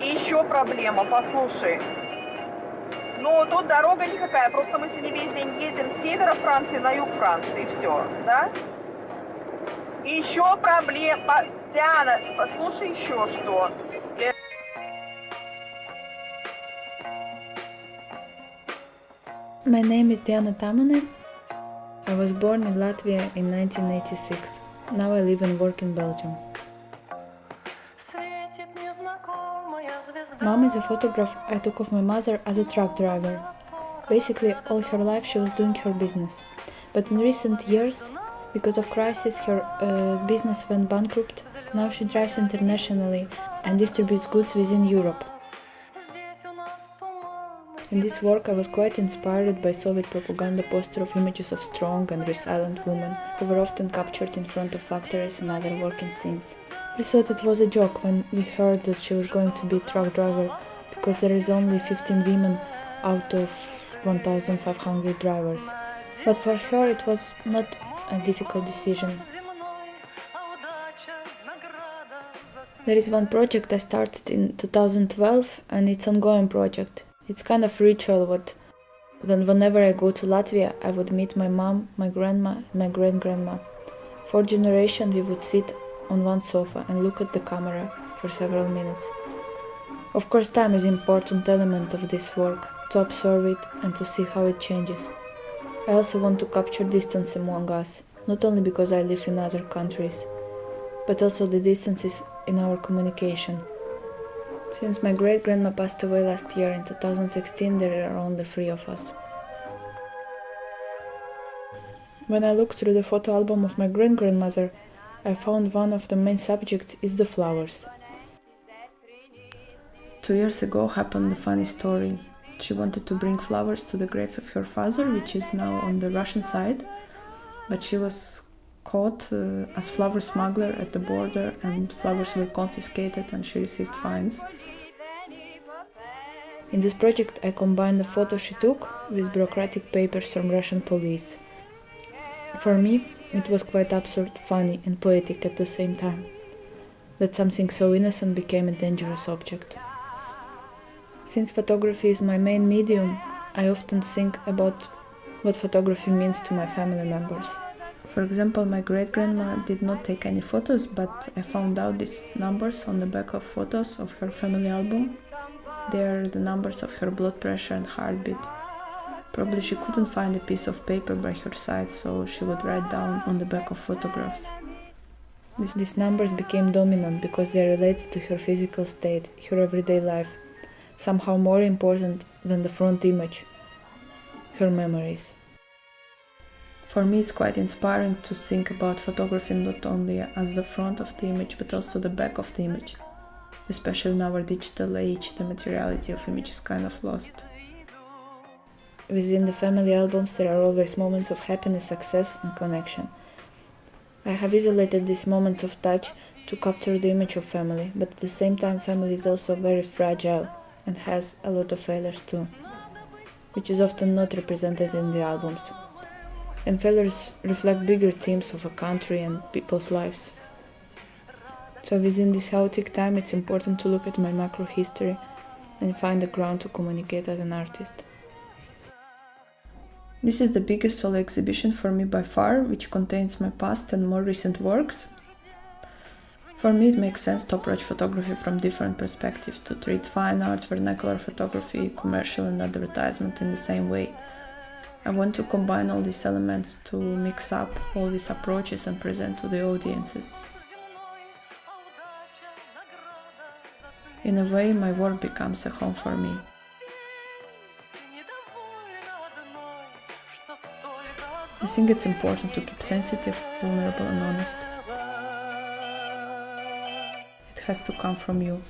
И еще проблема, послушай. Ну, тут дорога никакая, просто мы сегодня весь день едем с севера Франции на юг Франции, все, да? И еще проблема, Диана, послушай еще что. My name is Diana Tamane. I was born in Latvia in 1986. Now I live and work in Belgium. Mom is a photograph I took of my mother as a truck driver. Basically, all her life she was doing her business. But in recent years, because of crisis, her business went bankrupt. Now she drives internationally and distributes goods within Europe. In this work, I was quite inspired by Soviet propaganda poster of images of strong and resilient women who were often captured in front of factories and other working scenes. We thought it was a joke when we heard that she was going to be a truck driver, because there is only 15 women out of 1,500 drivers. But for her it was not a difficult decision. There is one project I started in 2012 and it's an ongoing project. It's kind of ritual then whenever I go to Latvia I would meet my mom, my grandma and my great-grandma. For generations we would sit on one sofa and look at the camera for several minutes. Of course, time is an important element of this work, to observe it and to see how it changes. I also want to capture distance among us, not only because I live in other countries, but also the distances in our communication. Since my great-grandma passed away last year in 2016, there are only 3 of us. When I looked through the photo album of my great-grandmother, I found one of the main subjects is the flowers. 2 years ago happened a funny story. She wanted to bring flowers to the grave of her father, which is now on the Russian side, but she was caught as flower smuggler at the border and flowers were confiscated and she received fines. In this project I combined the photos she took with bureaucratic papers from Russian police. For me, it was quite absurd, funny and poetic at the same time, that something so innocent became a dangerous object. Since photography is my main medium, I often think about what photography means to my family members. For example, my great-grandma did not take any photos, but I found out these numbers on the back of photos of her family album. They are the numbers of her blood pressure and heartbeat. Probably she couldn't find a piece of paper by her side, so she would write down on the back of photographs. These numbers became dominant because they are related to her physical state, her everyday life, somehow more important than the front image, her memories. For me it's quite inspiring to think about photography not only as the front of the image but also the back of the image. Especially in our digital age, the materiality of image is kind of lost. Within the family albums there are always moments of happiness, success and connection. I have isolated these moments of touch to capture the image of family, but at the same time family is also very fragile and has a lot of failures too, which is often not represented in the albums. And failures reflect bigger themes of a country and people's lives. So within this chaotic time it's important to look at my macro history and find a ground to communicate as an artist. This is the biggest solo exhibition for me by far, which contains my past and more recent works. For me it makes sense to approach photography from different perspectives, to treat fine art, vernacular photography, commercial and advertisement in the same way. I want to combine all these elements to mix up all these approaches and present to the audiences. In a way, my work becomes a home for me. I think it's important to keep sensitive, vulnerable and honest. It has to come from you.